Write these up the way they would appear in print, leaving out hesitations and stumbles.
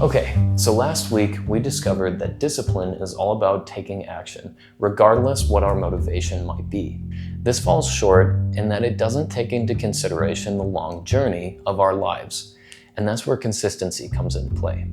Okay, so last week we discovered that discipline is all about taking action, regardless what our motivation might be. This falls short in that it doesn't take into consideration the long journey of our lives, and that's where consistency comes into play.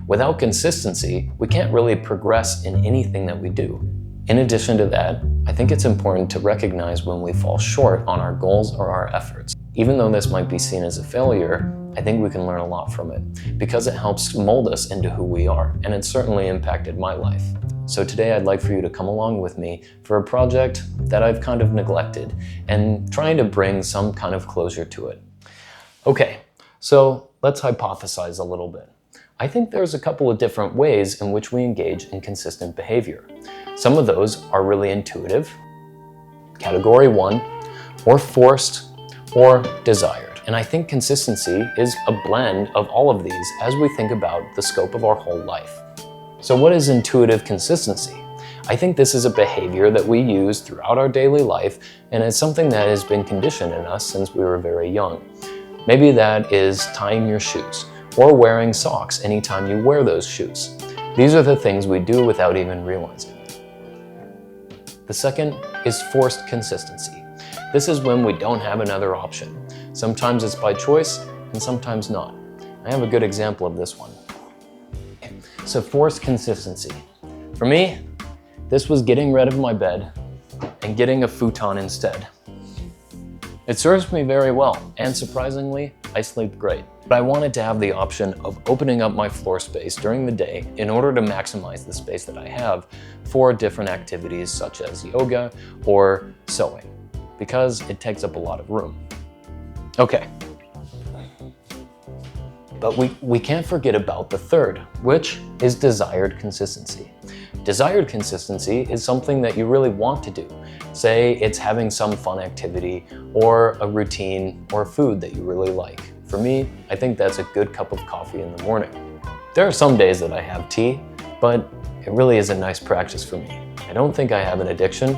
Without consistency, we can't really progress in anything that we do. In addition to that, I think it's important to recognize when we fall short on our goals or our efforts. Even though this might be seen as a failure, I think we can learn a lot from it because it helps mold us into who we are, and it certainly impacted my life. So today I'd like for you to come along with me for a project that I've kind of neglected and trying to bring some kind of closure to it. Okay, so let's hypothesize a little bit. I think there's a couple of different ways in which we engage in consistent behavior. Some of those are really intuitive, category 1, or forced, or desired. And I think consistency is a blend of all of these as we think about the scope of our whole life. So what is intuitive consistency? I think this is a behavior that we use throughout our daily life, and it's something that has been conditioned in us since we were very young. Maybe that is tying your shoes or wearing socks anytime you wear those shoes. These are the things we do without even realizing. The second is forced consistency. This is when we don't have another option. Sometimes it's by choice and sometimes not. I have a good example of this one. So forced consistency. For me, this was getting rid of my bed and getting a futon instead. It serves me very well, and surprisingly, I sleep great. But I wanted to have the option of opening up my floor space during the day in order to maximize the space that I have for different activities such as yoga or sewing, because it takes up a lot of room. Okay. But we can't forget about the third, which is desired consistency. Desired consistency is something that you really want to do. Say it's having some fun activity or a routine or food that you really like. For me, I think that's a good cup of coffee in the morning. There are some days that I have tea, but it really is a nice practice for me. I don't think I have an addiction.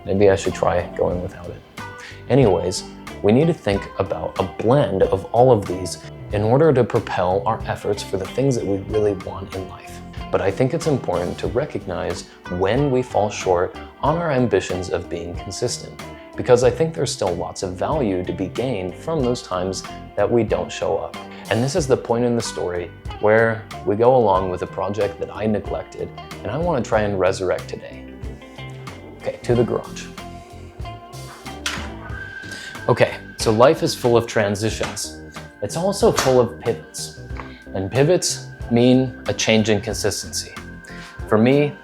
Maybe I should try going without it. Anyways, we need to think about a blend of all of these in order to propel our efforts for the things that we really want in life. But I think it's important to recognize when we fall short on our ambitions of being consistent, because I think there's still lots of value to be gained from those times that we don't show up. And this is the point in the story where we go along with a project that I neglected and I want to try and resurrect today. Okay, to the garage. Okay, so life is full of transitions. It's also full of pivots. And pivots mean a change in consistency. For me,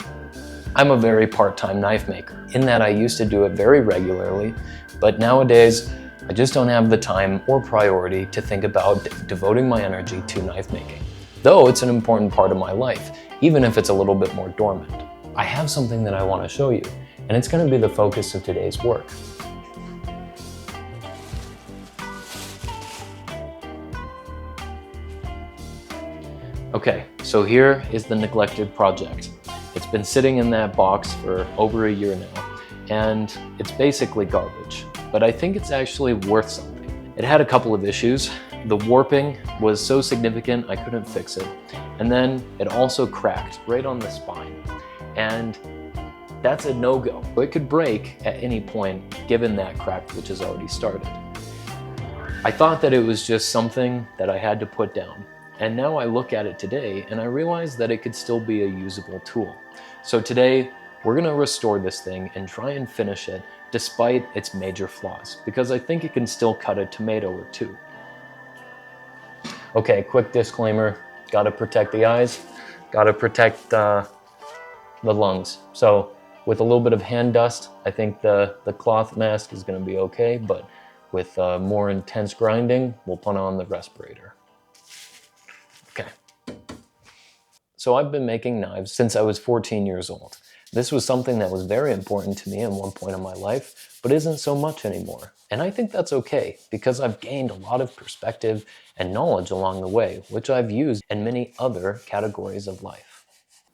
I'm a very part-time knife maker in that I used to do it very regularly, but nowadays I just don't have the time or priority to think about devoting my energy to knife making. Though it's an important part of my life, even if it's a little bit more dormant. I have something that I want to show you, and it's going to be the focus of today's work. Okay, so here is the neglected project. It's been sitting in that box for over a year now, and it's basically garbage, but I think it's actually worth something. It had a couple of issues. The warping was so significant I couldn't fix it, and then it also cracked right on the spine, and that's a no-go. It could break at any point given that crack which has already started. I thought that it was just something that I had to put down. And now I look at it today and I realize that it could still be a usable tool. So today, we're gonna restore this thing and try and finish it despite its major flaws, because I think it can still cut a tomato or two. Okay, quick disclaimer, gotta protect the eyes, gotta protect the lungs. So with a little bit of hand dust, I think the cloth mask is gonna be okay, but with more intense grinding, we'll put on the respirator. Okay. So I've been making knives since I was 14 years old. This was something that was very important to me at one point in my life, but isn't so much anymore. And I think that's okay, because I've gained a lot of perspective and knowledge along the way, which I've used in many other categories of life.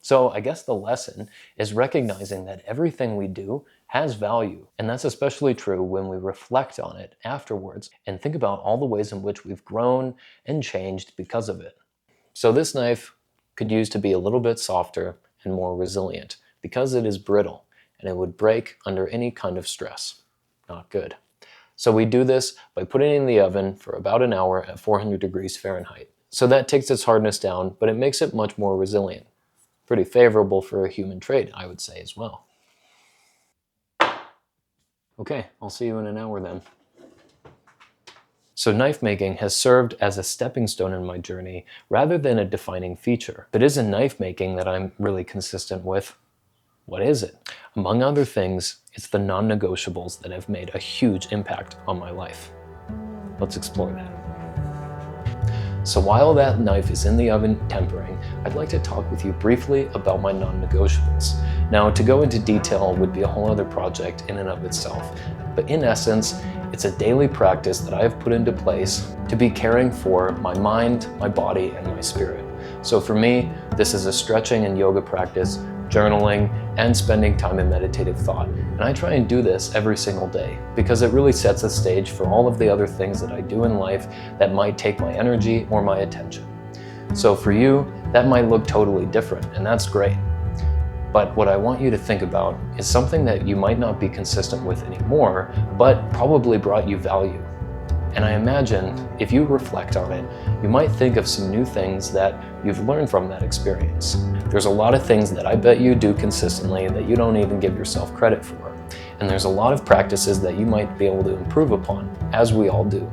So I guess the lesson is recognizing that everything we do has value, and that's especially true when we reflect on it afterwards and think about all the ways in which we've grown and changed because of it. So this knife could use to be a little bit softer and more resilient because it is brittle and it would break under any kind of stress. Not good. So we do this by putting it in the oven for about an hour at 400 degrees Fahrenheit. So that takes its hardness down, but it makes it much more resilient. Pretty favorable for a human trait, I would say as well. Okay, I'll see you in an hour then. So knife making has served as a stepping stone in my journey rather than a defining feature. If it isn't knife making that I'm really consistent with, what is it? Among other things, it's the non-negotiables that have made a huge impact on my life. Let's explore that. So while that knife is in the oven tempering, I'd like to talk with you briefly about my non-negotiables. Now, to go into detail would be a whole other project in and of itself, but in essence, it's a daily practice that I have put into place to be caring for my mind, my body, and my spirit. So for me, this is a stretching and yoga practice, journaling, and spending time in meditative thought. And I try and do this every single day because it really sets the stage for all of the other things that I do in life that might take my energy or my attention. So for you, that might look totally different, and that's great. But what I want you to think about is something that you might not be consistent with anymore, but probably brought you value. And I imagine if you reflect on it, you might think of some new things that you've learned from that experience. There's a lot of things that I bet you do consistently that you don't even give yourself credit for. And there's a lot of practices that you might be able to improve upon, as we all do.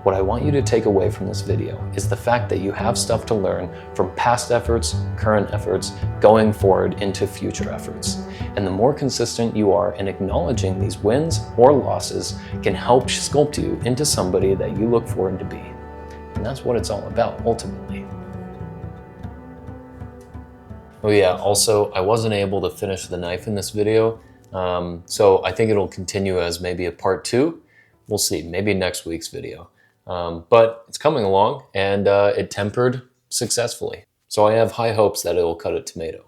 What I want you to take away from this video is the fact that you have stuff to learn from past efforts, current efforts, going forward into future efforts. And the more consistent you are in acknowledging these wins or losses can help sculpt you into somebody that you look forward to be. And that's what it's all about, ultimately. Oh yeah, also, I wasn't able to finish the knife in this video, so I think it'll continue as maybe a part 2. We'll see, maybe next week's video. But it's coming along, and it tempered successfully. So I have high hopes that it'll cut a tomato.